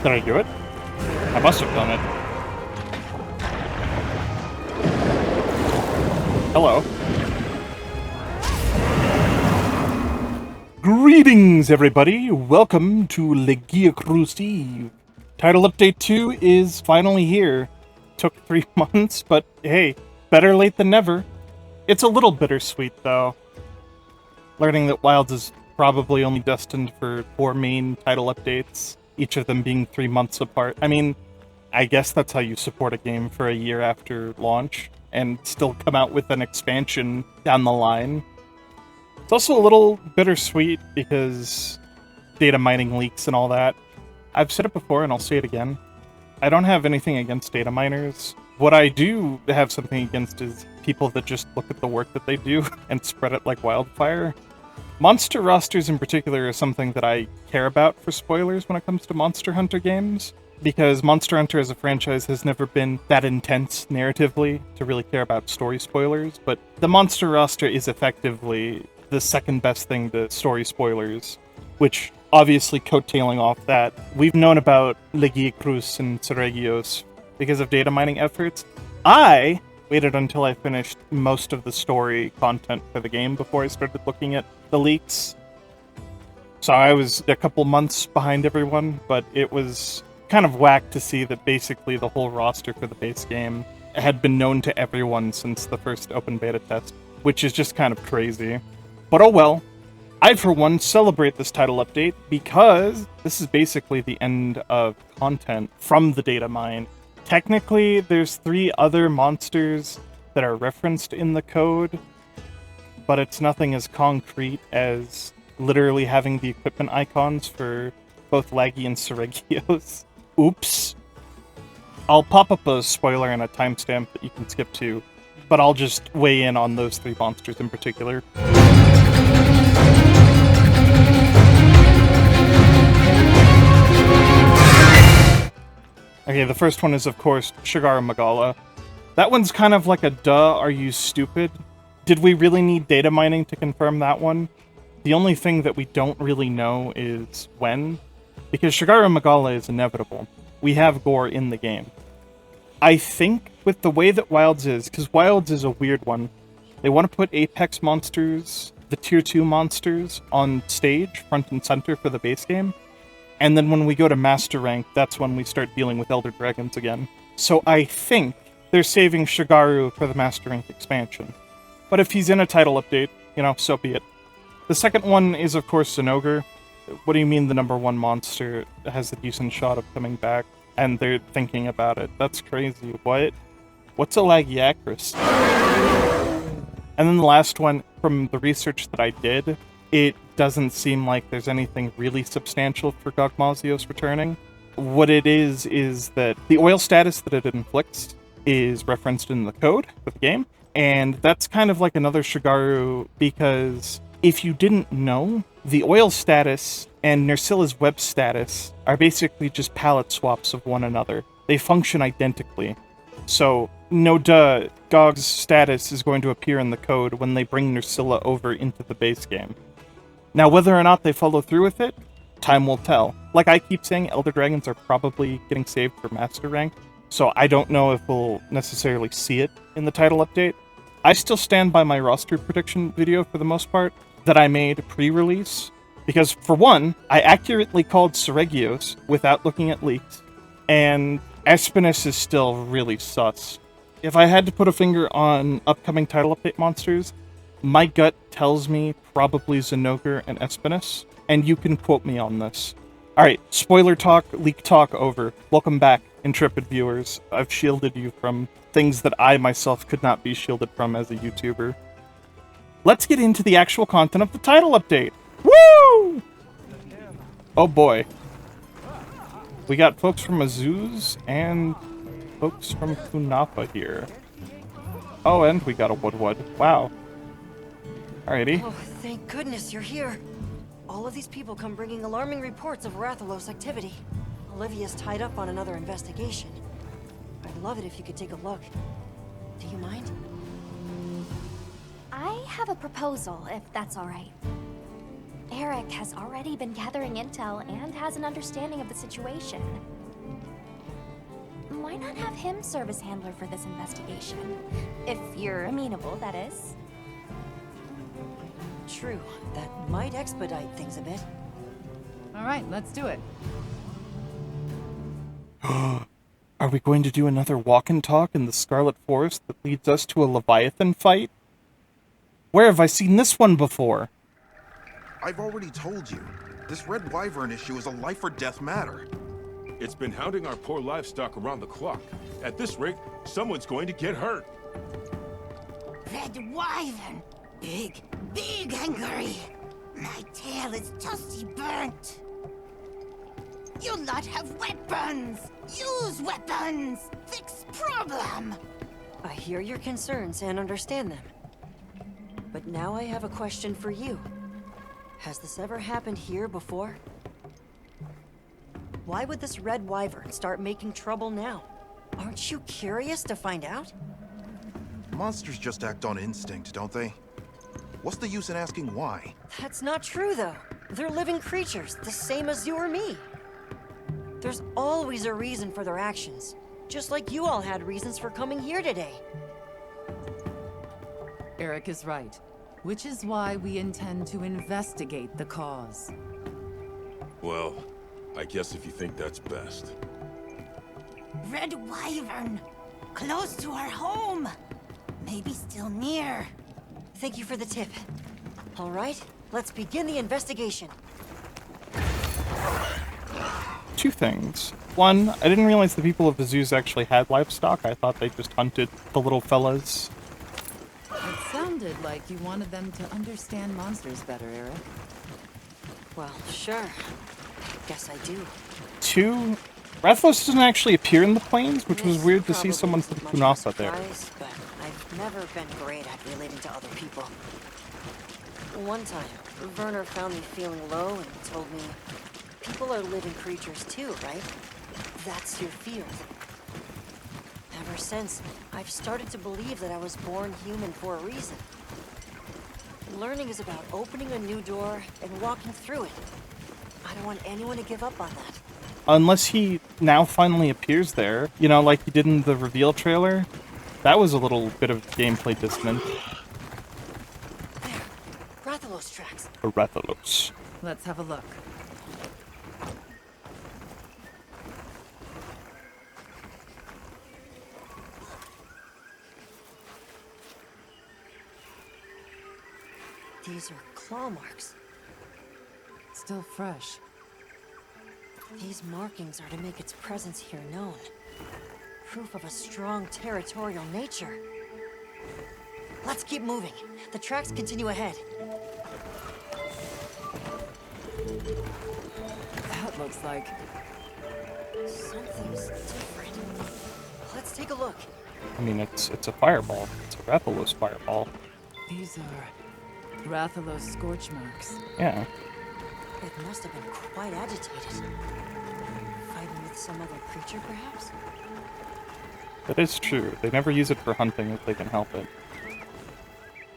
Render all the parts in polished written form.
Did I do it? I must have done it. Hello. Greetings, everybody. Welcome to Lagiacrus Eve. Title Update 2 is finally here. Took 3 months, but hey, better late than never. It's a little bittersweet, though. Learning that Wilds is probably only destined for 4 main title updates, each of them being 3 months apart. I mean, I guess that's how you support a game for a year after launch, and still come out with an expansion down the line. It's also a little bittersweet because data mining leaks and all that. I've said it before and I'll say it again. I don't have anything against data miners. What I do have something against is people that just look at the work that they do and spread it like wildfire. Monster rosters in particular are something that I care about for spoilers when it comes to Monster Hunter games, because Monster Hunter as a franchise has never been that intense narratively to really care about story spoilers, but the monster roster is effectively the second best thing to story spoilers, which obviously coattailing off that, we've known about Lagiacrus and Seregios because of data mining efforts. I waited until I finished most of the story content for the game before I started looking at the leaks. So I was a couple months behind everyone, but it was kind of whack to see that basically the whole roster for the base game had been known to everyone since the first open beta test, which is just kind of crazy. But oh well. I, for one, celebrate this title update because this is basically the end of content from the data mine. Technically, there's 3 other monsters that are referenced in the code, but it's nothing as concrete as literally having the equipment icons for both Lagi and Seregios. Oops. I'll pop up a spoiler and a timestamp that you can skip to, but I'll just weigh in on those 3 monsters in particular. Okay, the first one is, of course, Shigaru Magala. That one's kind of like a duh, are you stupid? Did we really need data mining to confirm that one? The only thing that we don't really know is when, because Shigaru Magala is inevitable. We have gore in the game. I think with the way that Wilds is, because Wilds is a weird one, they want to put Apex monsters, the Tier 2 monsters, on stage, front and center for the base game. And then when we go to Master Rank, that's when we start dealing with Elder Dragons again. So I think they're saving Shigaru for the Master Rank expansion. But if he's in a title update, you know, so be it. The second one is, of course, Zinogre. What do you mean the number 1 monster has a decent shot of coming back? And they're thinking about it. That's crazy. What? What's a Lagiacrus? And then the last one, from the research that I did, it doesn't seem like there's anything really substantial for Gogmazios returning. What it is that the oil status that it inflicts is referenced in the code for the game, and that's kind of like another Shigaru, because if you didn't know, the oil status and Nersilla's web status are basically just palette swaps of one another. They function identically. So, no duh, Gog's status is going to appear in the code when they bring Nersilla over into the base game. Now, whether or not they follow through with it, time will tell. Like I keep saying, Elder Dragons are probably getting saved for Master Rank, so I don't know if we'll necessarily see it in the title update. I still stand by my roster prediction video for the most part that I made pre-release, because for one, I accurately called Seregios without looking at leaks, and Espinus is still really sus. If I had to put a finger on upcoming title update monsters, my gut tells me probably Zinogre and Espinus, and you can quote me on this. Alright, spoiler talk, leak talk over. Welcome back, intrepid viewers. I've shielded you from things that I myself could not be shielded from as a YouTuber. Let's get into the actual content of the title update. Woo! Oh boy. We got folks from Azuz and folks from Kunapa here. Oh, and we got a Woodwood. Wow. Alrighty. Oh, thank goodness you're here. All of these people come bringing alarming reports of Rathalos activity. Olivia's tied up on another investigation. I'd love it if you could take a look. Do you mind? I have a proposal, if that's all right. Eric has already been gathering intel and has an understanding of the situation. why not have him serve as handler for this investigation? If you're amenable, that is. True, that might expedite things a bit. All right, let's do it. Are we going to do another walk and talk in the Scarlet Forest that leads us to a Leviathan fight? Where have I seen this one before? I've already told you. This red wyvern issue is a life or death matter. It's been hounding our poor livestock around the clock. At this rate, someone's going to get hurt. Red wyvern. Big, big hungry. My tail is toasty burnt. You lot have weapons. Use weapons. Fix problem. I hear your concerns and understand them. But now I have a question for you. Has this ever happened here before? Why would this red wyvern start making trouble now? Aren't you curious to find out? Monsters just act on instinct, don't they? What's the use in asking why? That's not true, though. They're living creatures, the same as you or me. There's always a reason for their actions, just like you all had reasons for coming here today. Eric is right, which is why we intend to investigate the cause. Well, I guess if you think that's best. Red wyvern. Close to our home. Maybe still near. Thank you for the tip. All right, let's begin the investigation. Two things. One, I didn't realize the people of the zoos actually had livestock. I thought they just hunted the little fellas. It sounded like you wanted them to understand monsters better, Eric. Well, sure. Guess I do. Two, Rathalos doesn't actually appear in the plains, which was This weird to see probably someone isn't from much of a Kunasa there. surprise, but I've never been great at relating to other people. One time, Werner found me feeling low and told me, people are living creatures too, right? That's your field. Ever since, I've started to believe that I was born human for a reason. Learning is about opening a new door and walking through it. I don't want anyone to give up on that. Unless he now finally appears there, you know, like he did in the reveal trailer. That was a little bit of gameplay dissonance. There, Rathalos tracks. For Rathalos. Let's have a look. These are claw marks. Still fresh. These markings are to make its presence here known. Proof of a strong territorial nature. Let's keep moving. The tracks continue ahead. That looks like... Something's different. Let's take a look. I mean, it's a fireball. It's a Rathalos fireball. These are Rathalos scorch marks. Yeah. It must have been quite agitated. Fighting with some other creature, perhaps? That is true. They never use it for hunting if they can help it.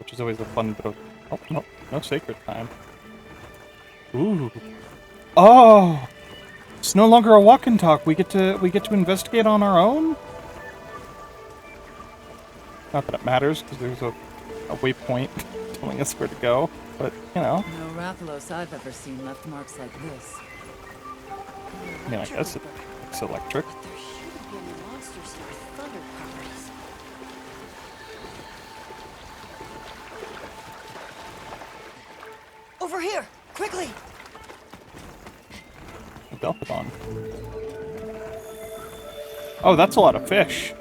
Which is always a fun bit of... Oh, no. No sacred time. Ooh. Oh! It's no longer a walk and talk. We get to investigate on our own? Not that it matters, because there's a waypoint telling us where to go. But, you know. No Rathalos I've ever seen left marks like this. I mean, I guess it's electric. But there shouldn't be any monsters here with thunder properties. Over here! Quickly! A Delphodon. Oh, that's a lot of fish.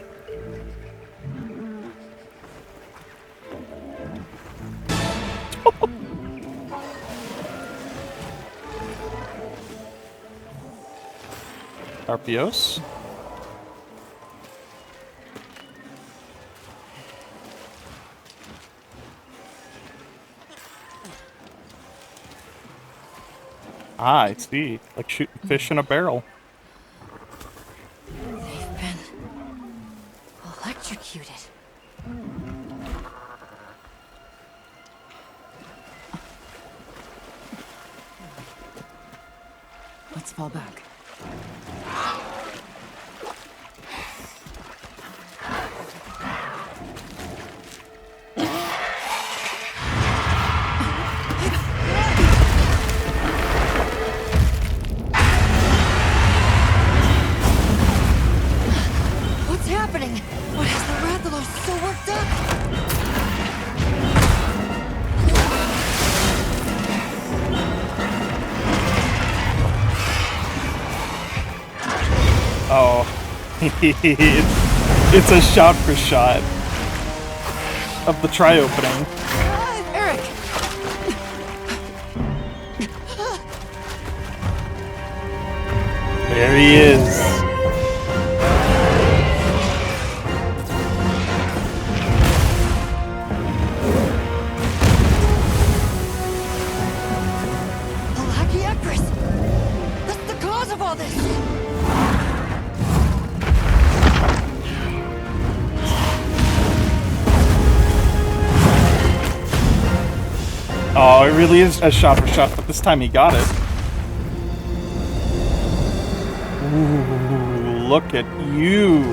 Arpios. Ah, I see. Like shooting fish in a barrel. They've been electrocuted. Let's fall back. Oh. It's a shot for shot of the try opening. Eric! There he is. The Lagiacrus! That's the cause of all this! Oh, it really is a shot for shot, but this time he got it. Ooh, look at you.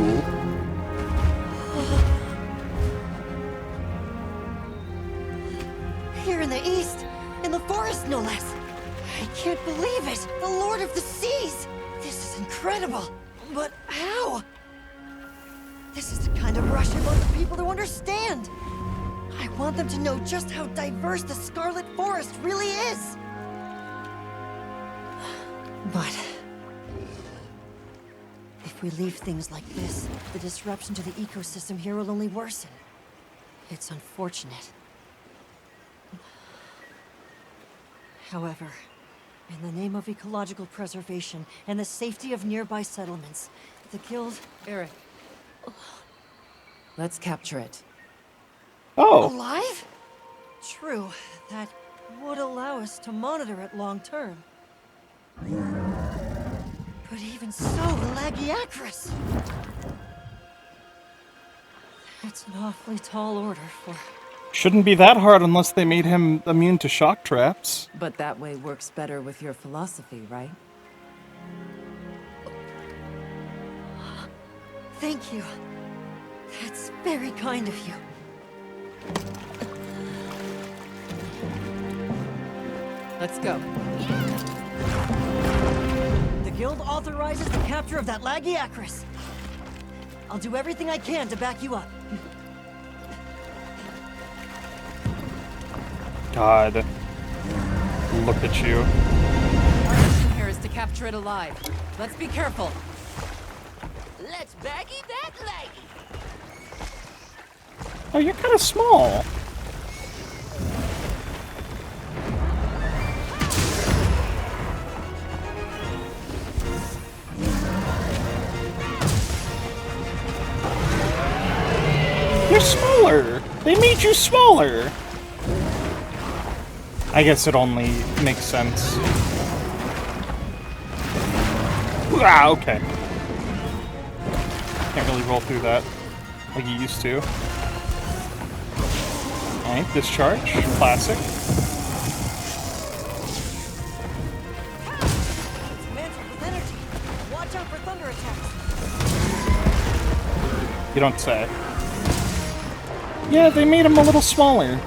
Here in the east, in the forest no less. I can't believe it! The Lord of the Seas! This is incredible! But how? This is the kind of rush I want the people to understand! I want them to know just how diverse the Scarlet Forest really is! But if we leave things like this, the disruption to the ecosystem here will only worsen. It's unfortunate. However, in the name of ecological preservation and the safety of nearby settlements, the Guild... Eric. Let's capture it. Oh, Alive? True, that would allow us to monitor it long term. But even so, Lagiacrus! That's an awfully tall order for... shouldn't be that hard unless they made him immune to shock traps. But that way works better with your philosophy, right? Thank you. That's very kind of you. Let's go. The Guild authorizes the capture of that Lagiacrus. I'll do everything I can to back you up. God. Look at you. Our mission here is to capture it alive. Let's be careful. Let's baggy that laggy. Oh, you're kind of small. You're smaller. They made you smaller. I guess it only makes sense. Ah, okay. Can't really roll through that like you used to. Alright, discharge. Classic. It's mantled with energy. Watch out for thunder attacks. You don't say. Yeah, they made him a little smaller.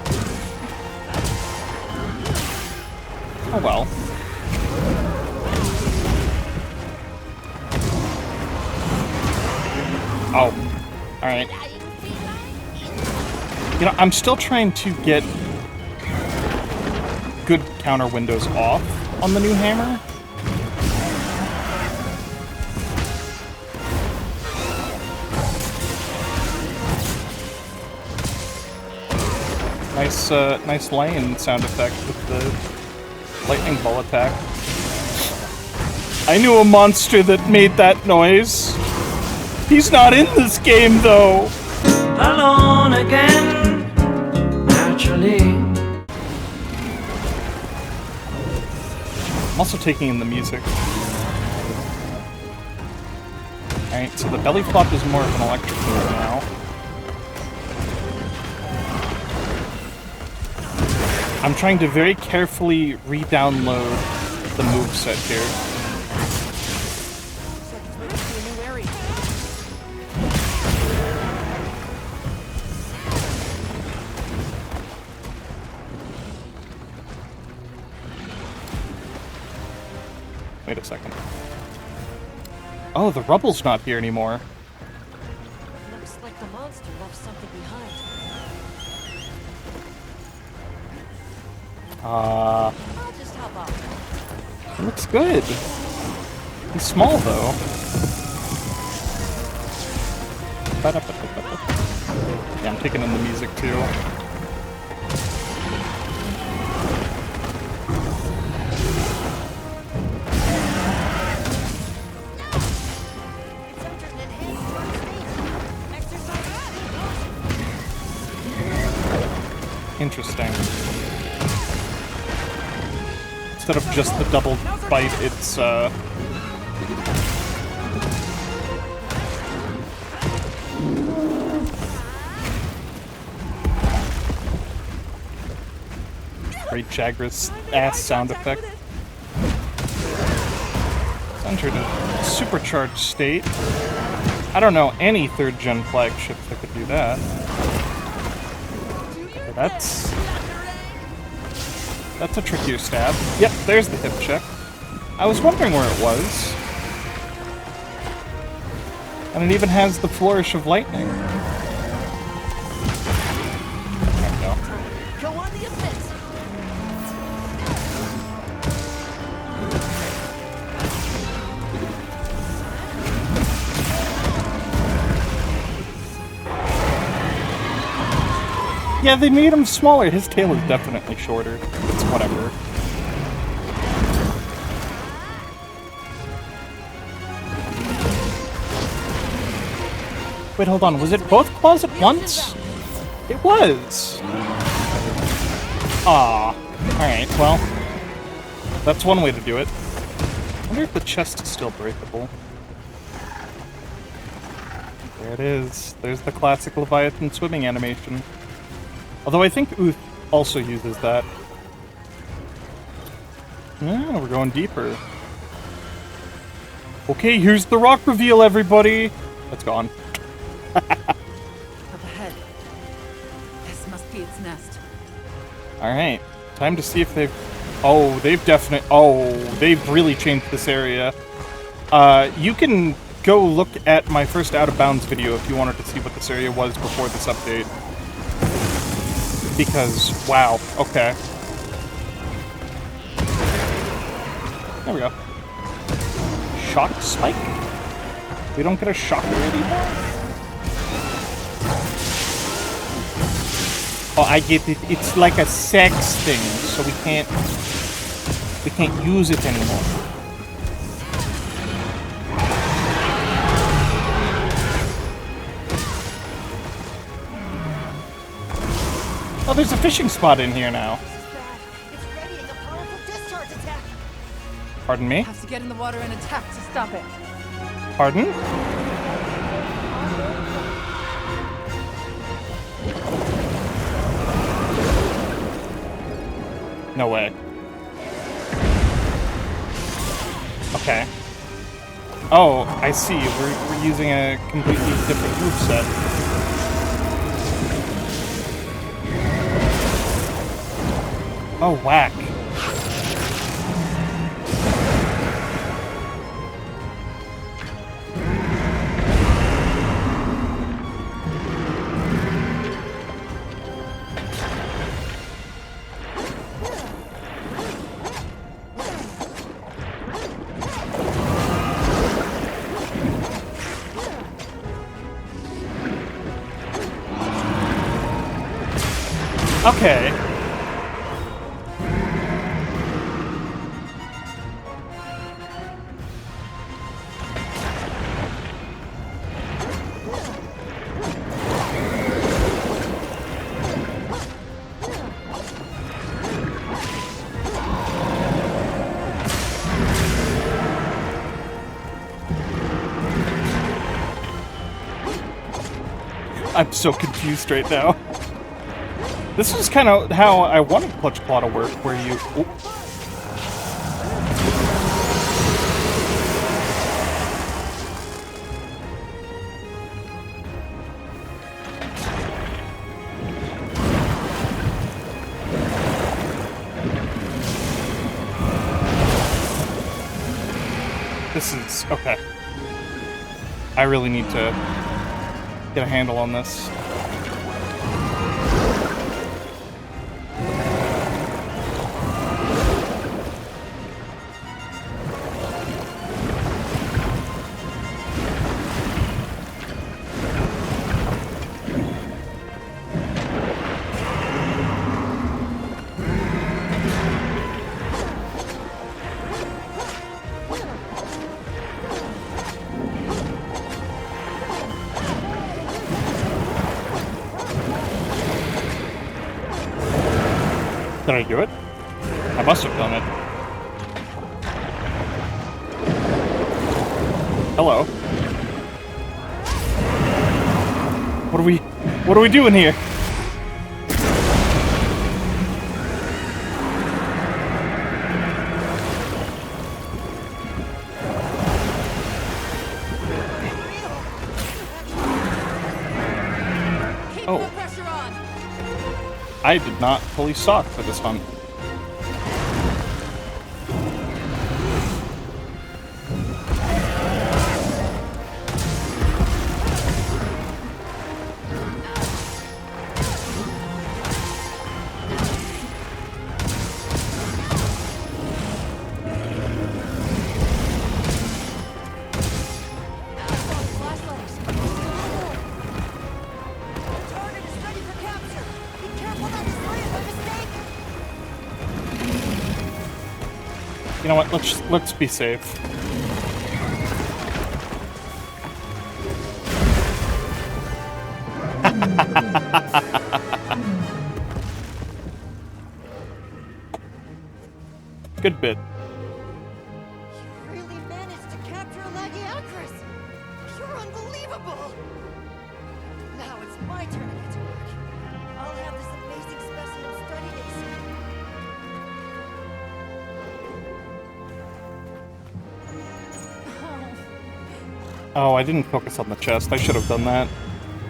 Oh well. Oh. Alright. You know, I'm still trying to get good counter windows off on the new hammer. Nice lane sound effect with the lightning ball attack. I knew a monster that made that noise. He's not in this game, though. Alone again, naturally. I'm also taking in the music. Alright, so the belly flop is more of an electric move now. I'm trying to very carefully re-download the moveset here. Wait a second. Oh, the rubble's not here anymore. Looks like the monster left something behind. I'll just hop off. It looks good. He's small, though. Yeah, I'm taking in the music too. Interesting. Instead of just the double bite, it's great Lagiacrus ass sound effect. It's entered a supercharged state. I don't know any 3rd gen flagships that could do that. That's a trickier stab. Yep, there's the hip check. I was wondering where it was. And it even has the flourish of lightning. There we go. Go on the offensive. Yeah, they made him smaller. His tail is definitely shorter. It's whatever. Wait, hold on. Was it both claws at once? It was. Ah. Alright, well. That's one way to do it. I wonder if the chest is still breakable. There it is. There's the classic Leviathan swimming animation. Although I think Uth also uses that. Yeah, we're going deeper. Okay, here's the rock reveal, everybody! It's gone. Up ahead. This must be its nest. Alright, time to see if they've... Oh, they've really changed this area. You can go look at my first Out of Bounds video if you wanted to see what this area was before this update. Because, wow, okay. There we go. Shock spike? We don't get a shocker anymore? Oh, I get it. It's like a sex thing, so we can't use it anymore. Oh, there's a fishing spot in here now. It's readying a powerful discharge attack. Pardon me? Have to get in the water and attack to stop it. Pardon? No way. Okay. Oh, I see. We're using a completely different moveset. Oh, whack. Okay. I'm so confused right now. This is kind of how I wanted Clutch Claw to work, where you... Oh. This is... okay. I really need to get a handle on this. Did I do it? I must have done it. Hello. What are we doing here? Oh. I did not fully stock for this hunt. You know what? Let's be safe. Good bit. You really managed to capture Lagiacrus! You're unbelievable! Now it's my turn to get to work. I'll have this amazing specimen studied ASAP. Oh, I didn't focus on the chest. I should have done that.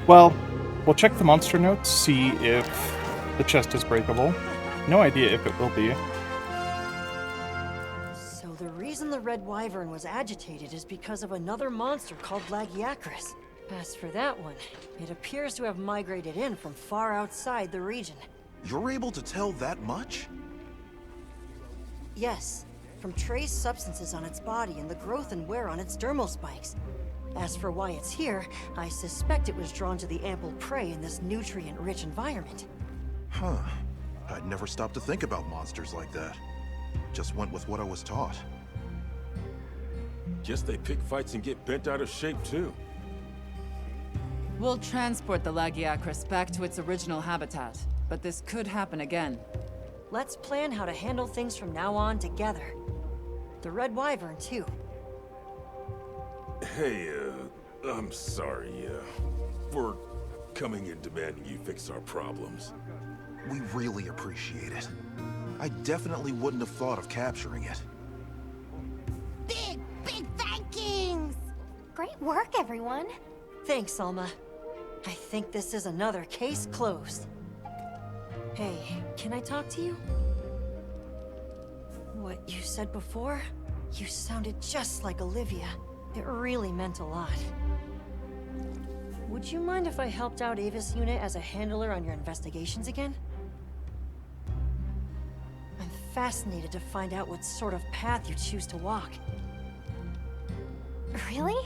Well, we'll check the monster notes, see if the chest is breakable. No idea if it will be. So the reason the Red Wyvern was agitated is because of another monster called Lagiacrus. As for that one, it appears to have migrated in from far outside the region. You're able to tell that much? Yes, from trace substances on its body and the growth and wear on its dermal spikes. As for why it's here, I suspect it was drawn to the ample prey in this nutrient-rich environment. Huh. I'd never stopped to think about monsters like that. Just went with what I was taught. Guess they pick fights and get bent out of shape, too. We'll transport the Lagiacrus back to its original habitat, but this could happen again. Let's plan how to handle things from now on together. The Red Wyvern, too. Hey, I'm sorry, for coming and demanding you fix our problems. We really appreciate it. I definitely wouldn't have thought of capturing it. Big thankings! Great work, everyone. Thanks, Alma. I think this is another case closed. Hey, can I talk to you? What you said before? You sounded just like Olivia. It really meant a lot. Would you mind if I helped out Ava's unit as a handler on your investigations again? I'm fascinated to find out what sort of path you choose to walk. Really?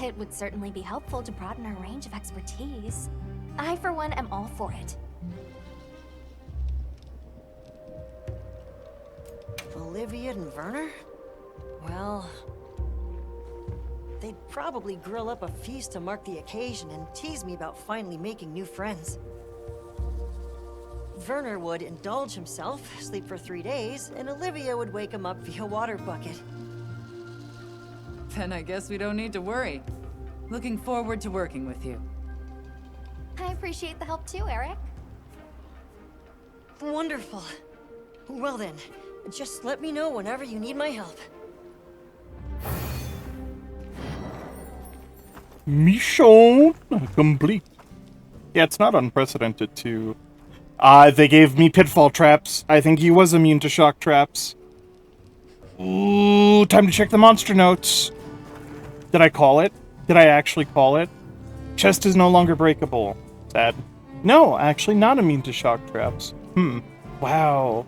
It would certainly be helpful to broaden our range of expertise. I, for one, am all for it. Olivia and Werner? Well, they'd probably grill up a feast to mark the occasion and tease me about finally making new friends. Werner would indulge himself, sleep for 3 days, and Olivia would wake him up via water bucket. Then I guess we don't need to worry. Looking forward to working with you. I appreciate the help too, Eric. Wonderful. Well then, just let me know whenever you need my help. Mission complete. Yeah, it's not unprecedented to... they gave me pitfall traps. I think he was immune to shock traps. Ooh, time to check the monster notes. Did I call it? Did I actually call it? Chest is no longer breakable. Sad. No, actually not immune to shock traps. Wow.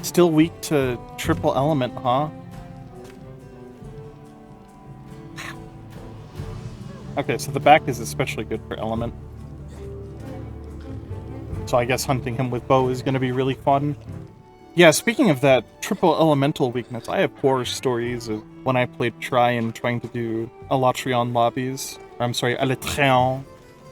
Still weak to triple element, huh? Okay, so the back is especially good for element. So I guess hunting him with bow is going to be really fun. Yeah, speaking of that triple elemental weakness, I have horror stories of when I played Trying trying to do Alatrion lobbies. Or I'm sorry, Alatrion.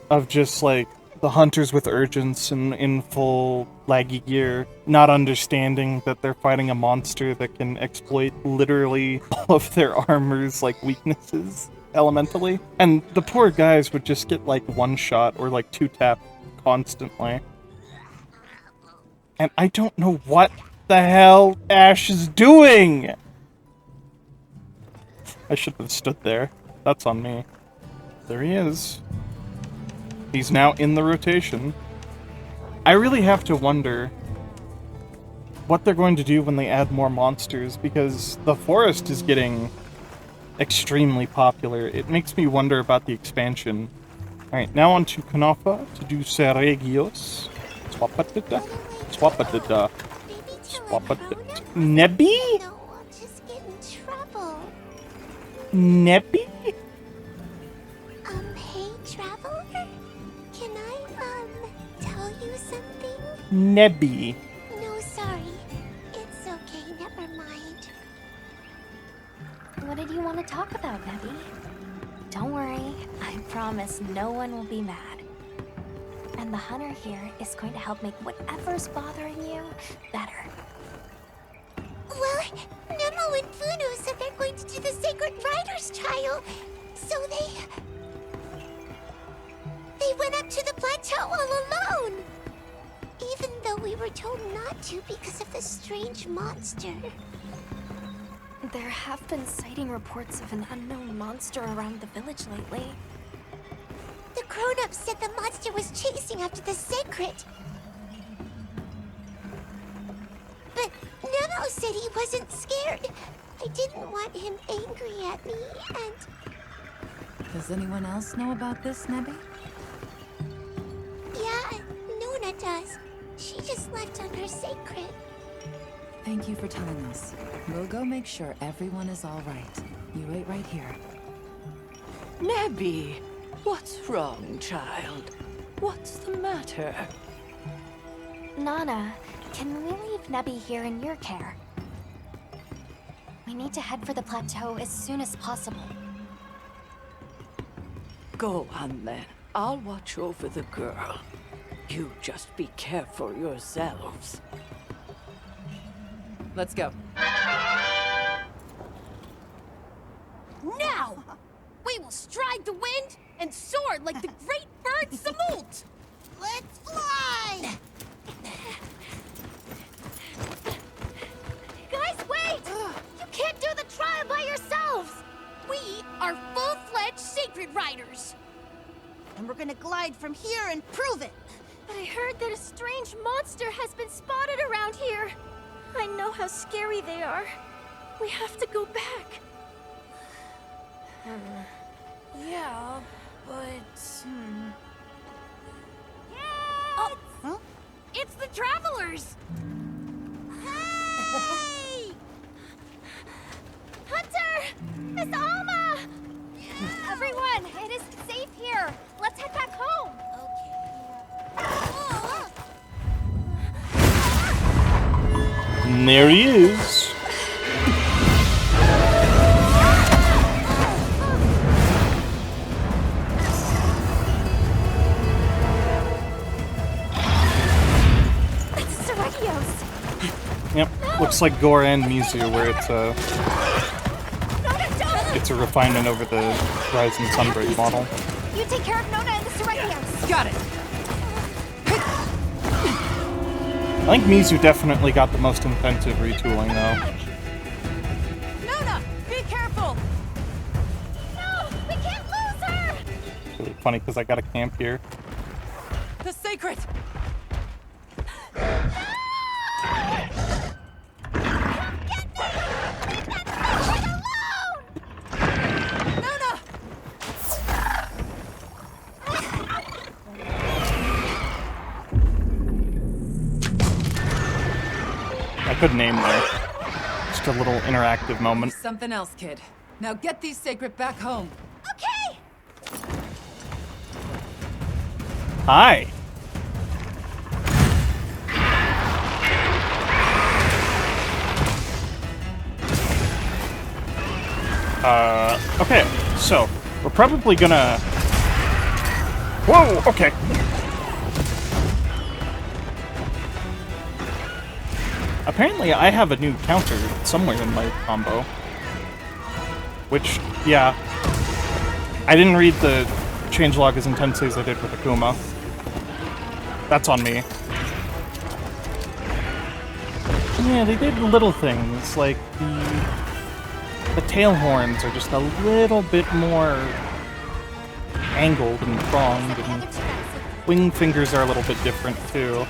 Of just, like, the hunters with urgence and in full laggy gear, not understanding that they're fighting a monster that can exploit literally all of their armor's like weaknesses elementally. And the poor guys would just get like one shot or like two tap constantly. And I don't know what the hell Ash is doing! I should have stood there. That's on me. There he is. He's now in the rotation. I really have to wonder what they're going to do when they add more monsters, because the forest is getting extremely popular. It makes me wonder about the expansion. Alright, now on to Kanafa to do Seregios. Swap-a-da-da. Swap-a-da-da. Swap-a-da-da. Neby? No, I'll just get in trouble. Neby? Hey, traveler? Can I, tell you something? Neby. No, sorry. It's okay, never mind. What did you want to talk about, Neby? Don't worry, I promise no one will be mad. And the hunter here is going to help make whatever's bothering you better. Well, Nemo and Funo said they're going to do the Sacred Riders trial, so they went up to the plateau all alone. Even though we were told not to because of the strange monster. There have been sighting reports of an unknown monster around the village lately. The grown-ups said the monster was chasing after the Sacred. But Nemo said he wasn't scared. I didn't want him angry at me, and... Does anyone else know about this, Neby? Yeah, Nuna does. She just left on her Sacred. Thank you for telling us. We'll go make sure everyone is all right. You wait right here. Neby, what's wrong, child? What's the matter? Nana, can we leave Neby here in your care? We need to head for the plateau as soon as possible. Go on then. I'll watch over the girl. You just be careful yourselves. Let's go. Now! We will stride the wind and soar like the great bird Samult! Let's fly! Guys, wait! You can't do the trial by yourselves! We are full-fledged Sacred Riders! And we're gonna glide from here and prove it! But I heard that a strange monster has been spotted around here. I know how scary they are. We have to go back. Yeah, but... Oh, huh? It's the travelers! Hey! Hunter! Miss Alma! Everyone, it is safe here. Let's head back home. And there he is. It's Seregios! Yep, looks like Gore and Mizu, where it's a refinement over the Rise and Sunbreak model. You take care of Nona and the Seregios! Got it! I think Mizu definitely got the most intensive retooling, though. Nona, be careful! No, we can't lose her! It's really funny because I got a camp here. The Sacred! Good name there. Just a little interactive moment. Something else, kid. Now get these Sacred back home. Okay! Hi. Okay, so we're probably gonna... Whoa, okay. Apparently I have a new counter somewhere in my combo. Which, yeah. I didn't read the changelog as intensely as I did with Akuma. That's on me. Yeah, they did little things, like the tail horns are just a little bit more angled and pronged, and wing fingers are a little bit different too.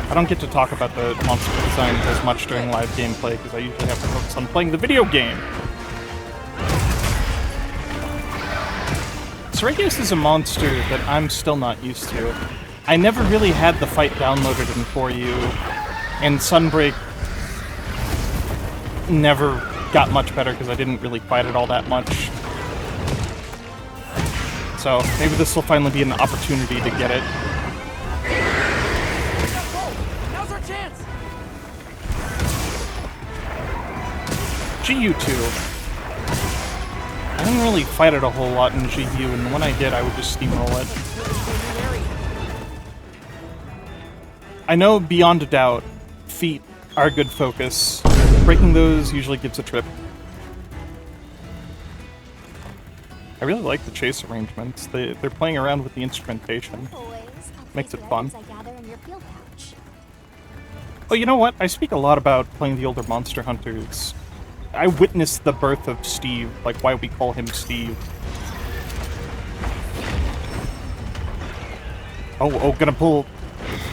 I don't get to talk about the monster designs as much during live gameplay because I usually have to focus on playing the video game. Seregios is a monster that I'm still not used to. I never really had the fight downloaded in 4U, and Sunbreak never got much better because I didn't really fight it all that much. So maybe this will finally be an opportunity to get it. Now's our chance. GU2. I didn't really fight it a whole lot in GU, and when I did, I would just steamroll it. I know beyond a doubt, feet are a good focus. Breaking those usually gives a trip. I really like the chase arrangements. They're playing around with the instrumentation. Makes it fun. Oh, you know what? I speak a lot about playing the older Monster Hunters. I witnessed the birth of Steve, like why we call him Steve. Oh, gonna pull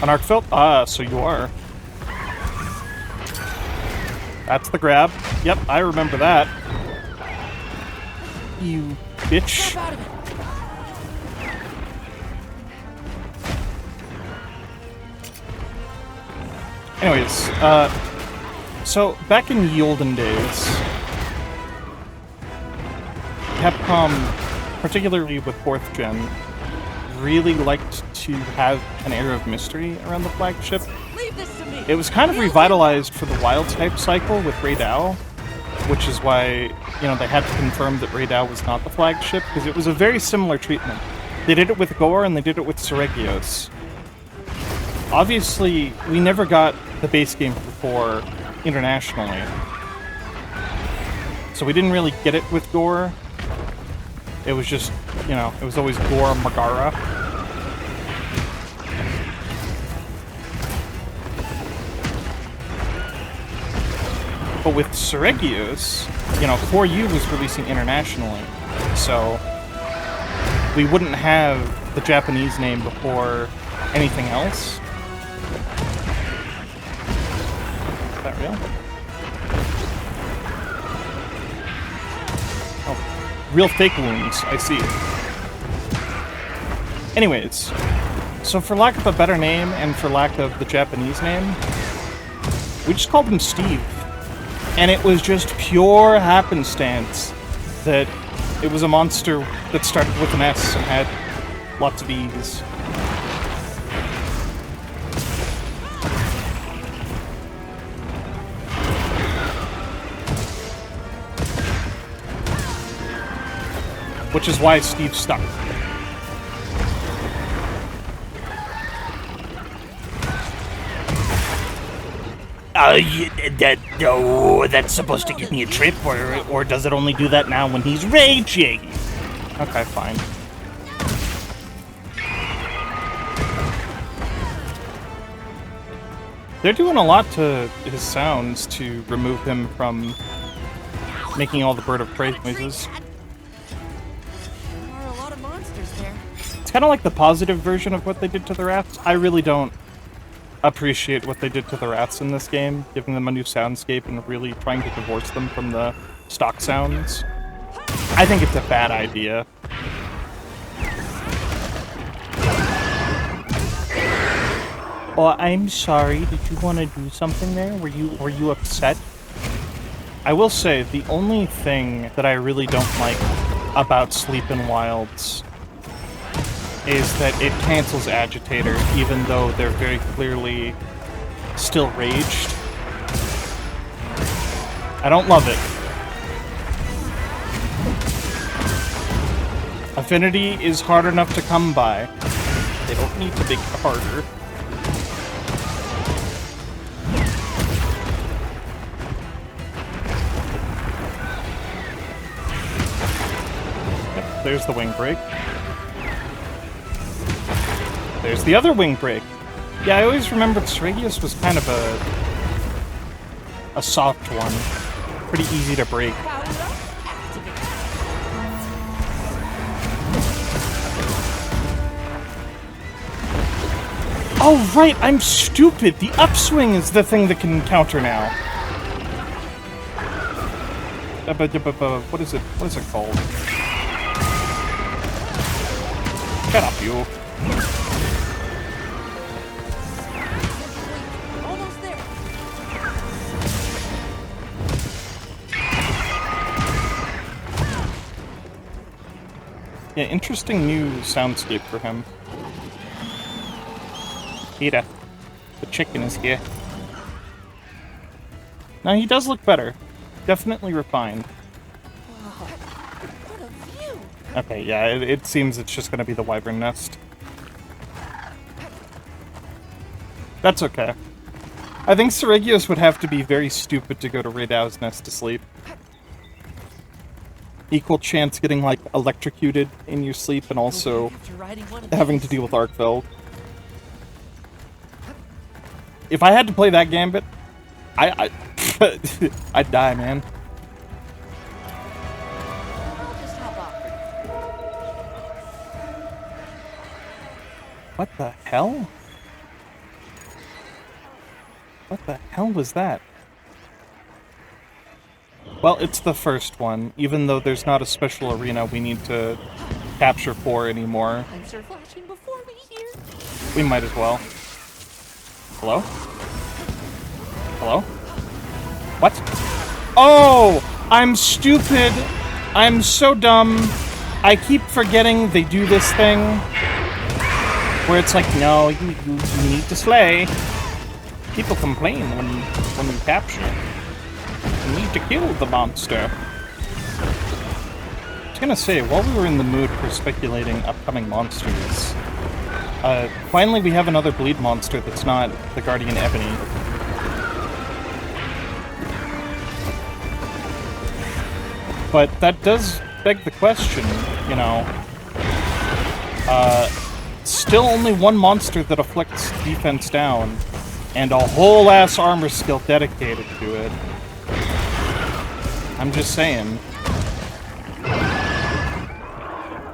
an arc felt? Ah, so you are. That's the grab. Yep, I remember that. You bitch. Anyways, so back in the olden days, Capcom, particularly with 4th gen, really liked to have an air of mystery around the flagship. Leave this to me. It was kind of revitalized for the wild type cycle with Raidao, which is why, you know, they had to confirm that Raidao was not the flagship, because it was a very similar treatment. They did it with Gore and they did it with Seregios. Obviously, we never got the base game for 4 internationally, so we didn't really get it with Gore. It was just, you know, it was always Gore Magara. But with Seregios, you know, 4U was releasing internationally, so we wouldn't have the Japanese name before anything else. Is that real? Oh, real fake wounds, I see. Anyways, so for lack of a better name and for lack of the Japanese name, we just called him Steve. And it was just pure happenstance that it was a monster that started with an S and had lots of E's. Which is why Steve stuck. That's supposed to give me a trip, or does it only do that now when he's raging? Okay, fine. They're doing a lot to his sounds to remove him from making all the bird of prey noises. There are a lot of monsters there. It's kind of like the positive version of what they did to the rats. I really don't appreciate what they did to the rats in this game, giving them a new soundscape and really trying to divorce them from the stock sounds. I think it's a bad idea. Oh, I'm sorry. Did you want to do something there? Were you upset? I will say, the only thing that I really don't like about Sleepin' Wilds is that it cancels Agitator, even though they're very clearly still raged. I don't love it. Affinity is hard enough to come by. They don't need to make it harder. there's the wing break. There's the other wing break. Yeah, I always remembered Seregios was kind of a soft one. Pretty easy to break. Oh, right, I'm stupid. The upswing is the thing that can counter now. What is it? What is it called? Shut up, you. Almost there. Yeah, interesting new soundscape for him. Peter, the chicken is here. Now he does look better. Definitely refined. Wow, what a view! Okay, yeah, it seems it's just gonna be the wyvern nest. That's okay. I think Seregios would have to be very stupid to go to Radau's nest to sleep. Equal chance getting, like, electrocuted in your sleep and also having to deal with Arkfeld. If I had to play that gambit, I'd die, man. I'll just hop off. What the hell? What the hell was that? Well, it's the first one. Even though there's not a special arena we need to capture for anymore. I'm sure flashing before me here. We might as well. Hello? Hello? What? Oh! I'm stupid! I'm so dumb. I keep forgetting they do this thing where it's like, no, you need to slay. People complain when you capture. You need to kill the monster. I was gonna say, while we were in the mood for speculating upcoming monsters, finally we have another bleed monster that's not the Guardian Ebony. But that does beg the question, you know. Still only one monster that afflicts defense down, and a whole ass armor skill dedicated to it. I'm just saying.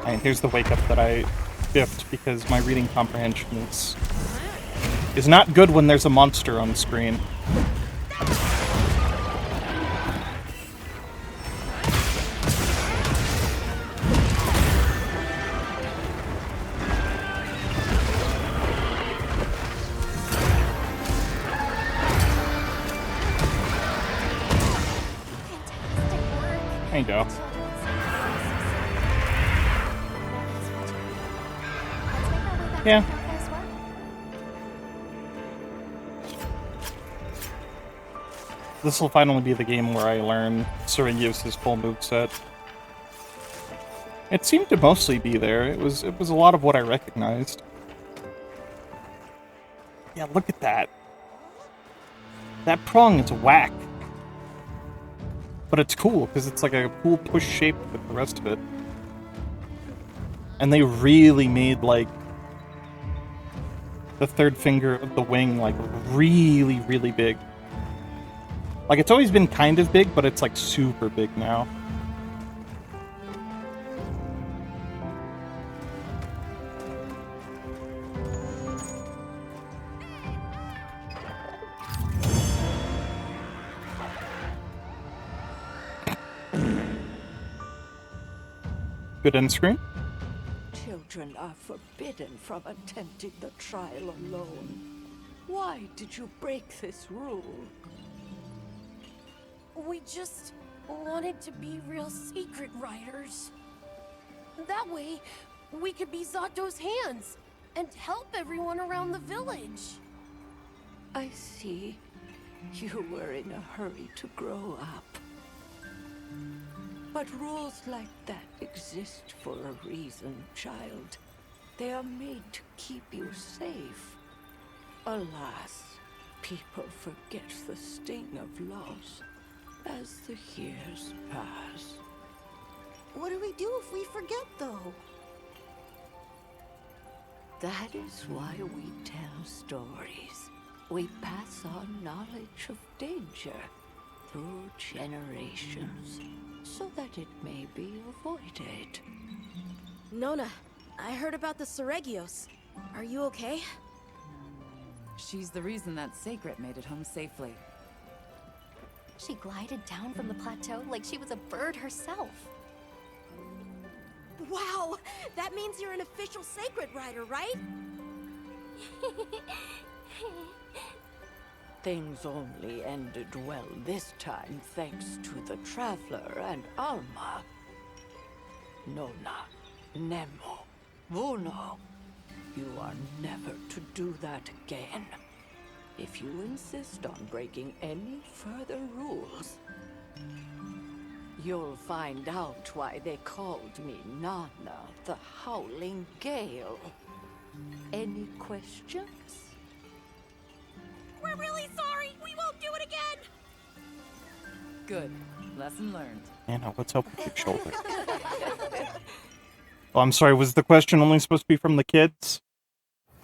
And here's the wake up that I biffed because my reading comprehension is not good when there's a monster on the screen. There you go. Yeah. This will finally be the game where I learn Seregios' full moveset. It seemed to mostly be there. It was a lot of what I recognized. Yeah, look at that. That prong is whack. But it's cool, because it's like a cool push shape with the rest of it. And they really made, like, the third finger of the wing, like, really, really big. Like, it's always been kind of big, but it's, like, super big now. Good end screen. Children are forbidden from attempting the trial alone. Why did you break this rule? We just wanted to be real secret riders. That way, we could be Zato's hands and help everyone around the village. I see. You were in a hurry to grow up. But rules like that exist for a reason, child. They are made to keep you safe. Alas, people forget the sting of loss as the years pass. What What do we do if we forget, though? That is why we tell stories. We pass on knowledge of danger through generations, so that it may be avoided. Nona, I heard about the Seregios. Are you okay? She's the reason that Sacred made it home safely. She glided down from the plateau like she was a bird herself. Wow! That means you're an official Sacred Rider, right? Things only ended well this time thanks to the Traveler and Alma. Nona, Nemo, Vuno, you are never to do that again. If you insist on breaking any further rules, you'll find out why they called me Nana, the Howling Gale. Any questions? We're really sorry! We won't do it again! Good. Lesson learned. Anna, what's up with your shoulder? Oh, I'm sorry, was the question only supposed to be from the kids?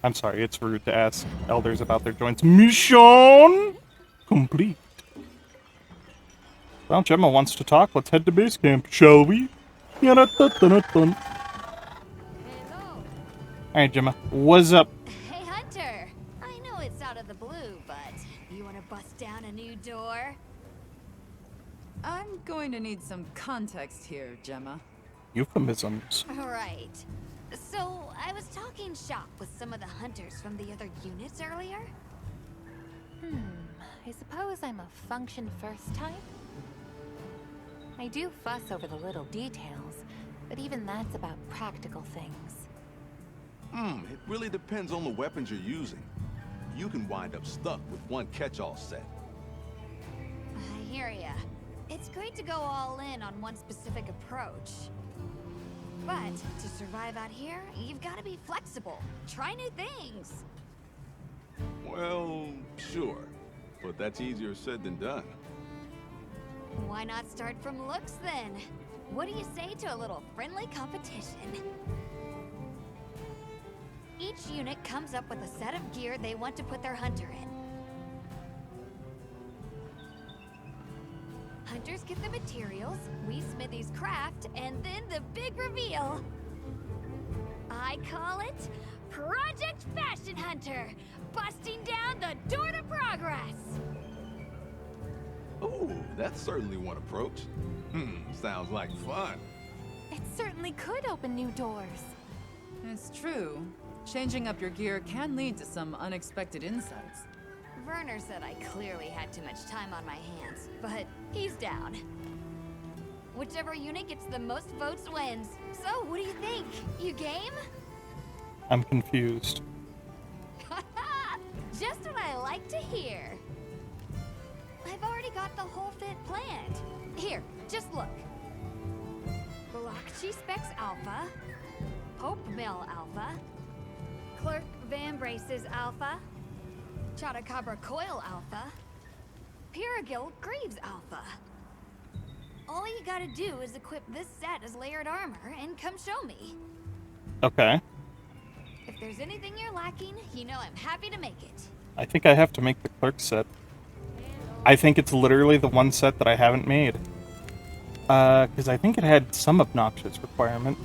I'm sorry, it's rude to ask elders about their joints. Mission complete. Well, Gemma wants to talk. Let's head to base camp, shall we? Hello. Alright, Gemma. What's up? Hey, Hunter. I know it's out of the blue, but you want to bust down a new door? I'm going to need some context here, Gemma. Euphemisms. Right. So, I was talking shop with some of the hunters from the other units earlier. I suppose I'm a function first type? I do fuss over the little details, but even that's about practical things. It really depends on the weapons you're using. You can wind up stuck with one catch-all set. I hear ya. It's great to go all in on one specific approach. But to survive out here, you've got to be flexible. Try new things. Well, sure. But that's easier said than done. Why not start from looks then? What do you say to a little friendly competition? Each unit comes up with a set of gear they want to put their hunter in. Hunters get the materials, we smithies craft, and then the big reveal. I call it Project Fashion Hunter, busting down the door to progress. Ooh, that's certainly one approach. Sounds like fun. It certainly could open new doors. It's true. Changing up your gear can lead to some unexpected insights. Werner said I clearly had too much time on my hands, but he's down. Whichever unit gets the most votes wins. So, what do you think? You game? I'm confused. Just what I like to hear. I've already got the whole fit planned. Here, just look. Blockchi Specs Alpha, Hope Mill Alpha, Clerk Van Braces Alpha, Chotacabra Coil Alpha, Piragil Greaves Alpha. All you gotta do is equip this set as layered armor and come show me. Okay. If there's anything you're lacking, you know I'm happy to make it. I think I have to make the clerk set. I think it's literally the one set that I haven't made. Because I think it had some obnoxious requirement.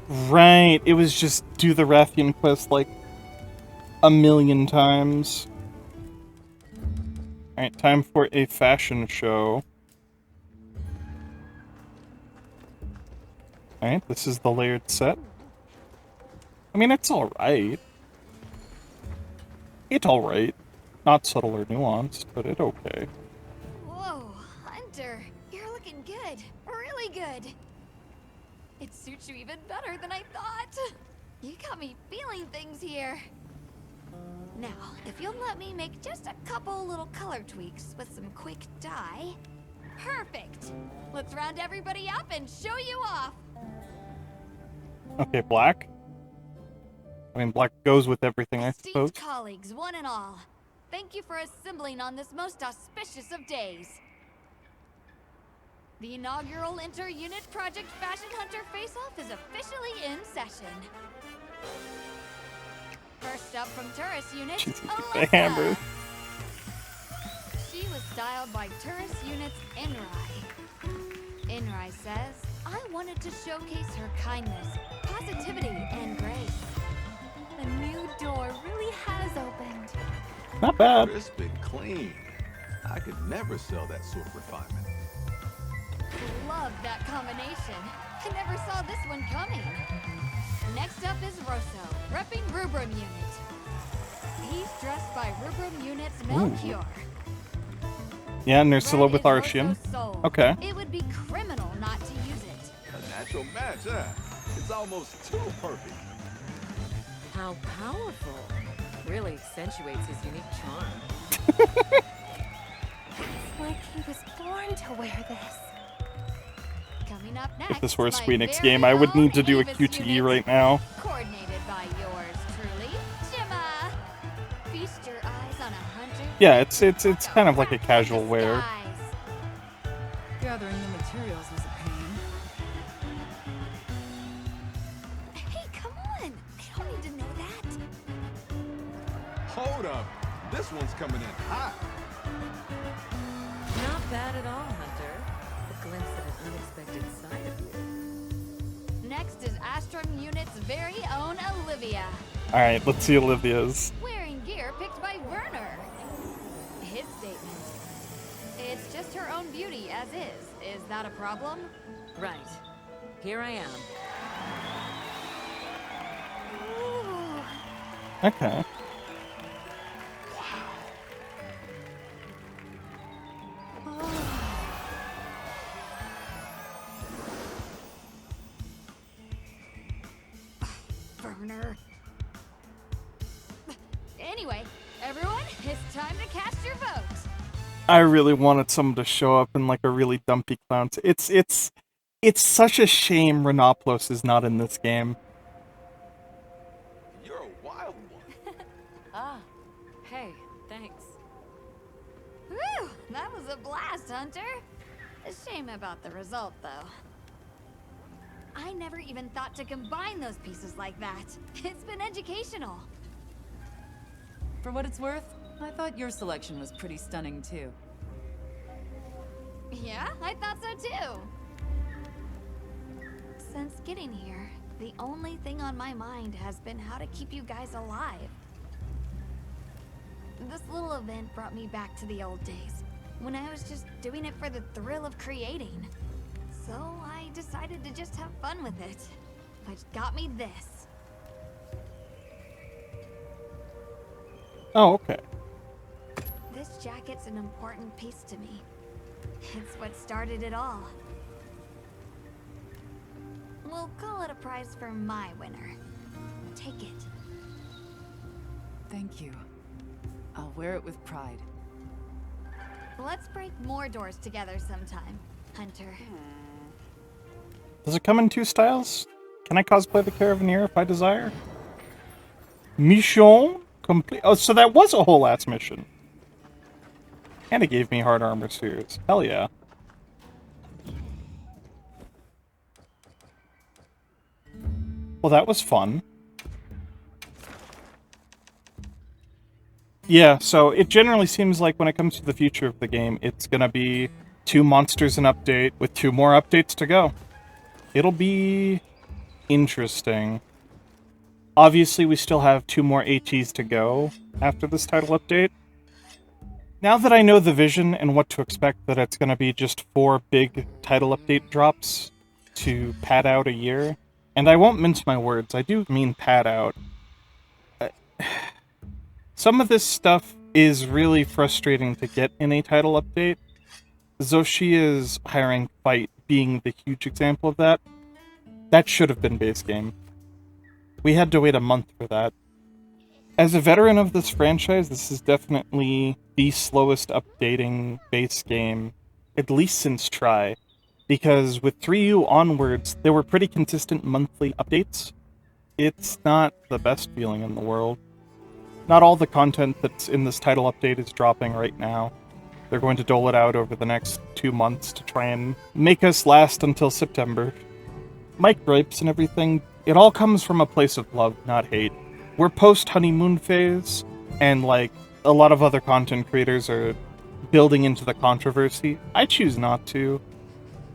Right, it was just do the Rathian quest like a million times. Alright, time for a fashion show. Alright, this is the layered set. I mean, it's alright. It's alright. Not subtle or nuanced, but it's okay. Whoa, Hunter, you're looking good. Really good. It suits you even better than I thought. You got me feeling things here. Now, if you'll let me make just a couple little color tweaks with some quick dye. Perfect. Let's round everybody up and show you off. Okay, black. mean, black goes with everything, I suppose. Esteemed colleagues, one and all, thank you for assembling on this most auspicious of days. The inaugural inter-unit Project Fashion Hunter face-off is officially in session. First up from Tourist Unit, Jesus, the Alyssa. hammer. She was styled by Tourist Unit's Inrai. Inrai says, I wanted to showcase her kindness, positivity, and grace. The new door really has opened. Not bad. Crisp and clean. I could never sell that sort of refinement. Love that combination. I never saw this one coming. Next up is Rosso, repping Rubrum Unit. He's dressed by Rubrum Unit's Melchior. Yeah, and they're still Red with is Artian. Rosso's soul. Okay. It would be criminal not to use it. A natural match, huh? It's almost too perfect. How powerful. Really accentuates his unique charm. It's like he was born to wear this. Coming up next, If this were a my Squeenix very game, I would own need to do a Avis QTE unit, right now. coordinated by yours truly, Gemma. Feast your eyes on a hunter. Yeah, it's kind of like a casual wear. Disguise. Gathering the materials was a pain. Hey, come on! I don't need to know that. Hold up. This one's coming in hot. Not bad at all, Hunter. A glimpse of an unexpected side of you. Next is Astrum Unit's very own Olivia, Alright, let's see Olivia's. wearing gear picked by Werner. His statement: it's just her own beauty as is. Is that a problem? Right. Here I am. Ooh. Okay. Werner. Anyway, everyone, it's time to cast your votes. I really wanted someone to show up in like a really dumpy clown. It's such a shame Renopoulos is not in this game. You're a wild one. Ah. Hey, thanks. Whew, that was a blast, Hunter. A shame about the result, though. I never even thought to combine those pieces like that. It's been educational. For what it's worth, I thought your selection was pretty stunning too. Yeah, I thought so too. Since getting here, the only thing on my mind has been how to keep you guys alive. This little event brought me back to the old days, when I was just doing it for the thrill of creating. So I decided to just have fun with it, which got me this. Oh, okay. This jacket's an important piece to me. It's what started it all. We'll call it a prize for my winner. Take it. Thank you. I'll wear it with pride. Let's break more doors together sometime, Hunter. Does it come in two styles? Can I cosplay the Caravaneer if I desire? Mission complete. Oh, so that was a whole ass mission. And it gave me hard armor spheres. Hell yeah. Well, that was fun. Yeah, so it generally seems like when it comes to the future of the game, it's gonna be 2 monsters an update with 2 more updates to go. It'll be interesting. Obviously, we still have 2 more HEs to go after this title update. Now that I know the vision and what to expect, that it's going to be just 4 big title update drops to pad out a year, and I won't mince my words, I do mean pad out. Some of this stuff is really frustrating to get in a title update. Zoshia's hiring fight being the huge example of that. That should have been base game. We had to wait a month for that. As a veteran of this franchise, this is definitely the slowest updating base game, at least since Try. Because with 3U onwards, there were pretty consistent monthly updates. it's not the best feeling in the world. Not all the content that's in this title update is dropping right now. They're going to dole it out over the next 2 months to try and make us last until September. My gripes and everything, it all comes from a place of love, not hate. We're post-honeymoon phase, and like a lot of other content creators are building into the controversy. I choose not to.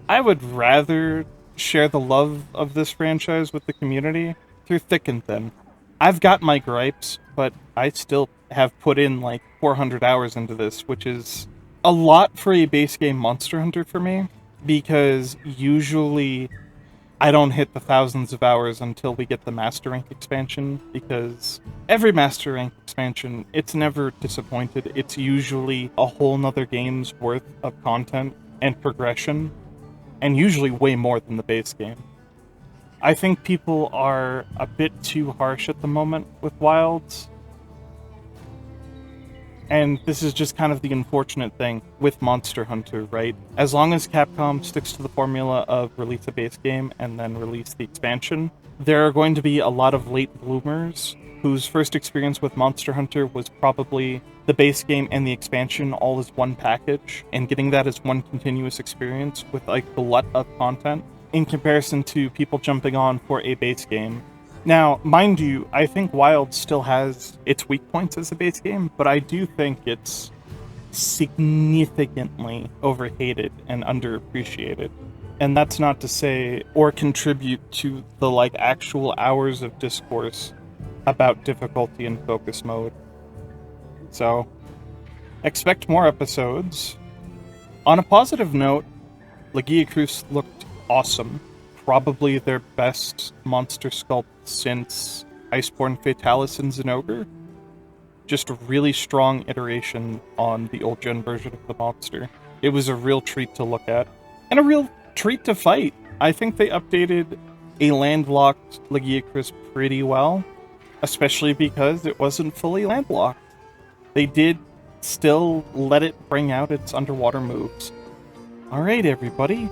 I would rather share the love of this franchise with the community through thick and thin. I've got my gripes, but I still have put in like 400 hours into this, which is a lot for a base game Monster Hunter for me, because usually I don't hit the thousands of hours until we get the Master Rank expansion, because every Master Rank expansion, it's never disappointed. It's usually a whole nother game's worth of content and progression, and usually way more than the base game. I think people are a bit too harsh at the moment with Wilds. And this is just kind of the unfortunate thing with Monster Hunter, right? As long as Capcom sticks to the formula of release a base game and then release the expansion, there are going to be a lot of late bloomers whose first experience with Monster Hunter was probably the base game and the expansion all as one package, and getting that as one continuous experience with like a glut of content, in comparison to people jumping on for a base game. Now, mind you, I think Wild still has its weak points as a base game, but I do think it's significantly overhated and underappreciated. And that's not to say or contribute to the like actual hours of discourse about difficulty and focus mode. So, expect more episodes. On a positive note, Lagiacrus looked awesome. Probably their best monster sculpt since Iceborne Fatalis and Zenogre. Just a really strong iteration on the old gen version of the monster. It was a real treat to look at, and a real treat to fight. I think they updated a landlocked Lagiacrus pretty well, especially because it wasn't fully landlocked. They did still let it bring out its underwater moves. Alright everybody,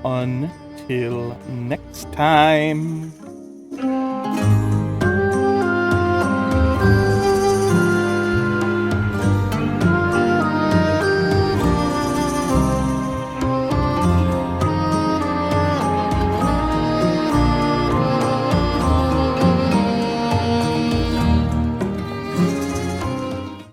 until next time.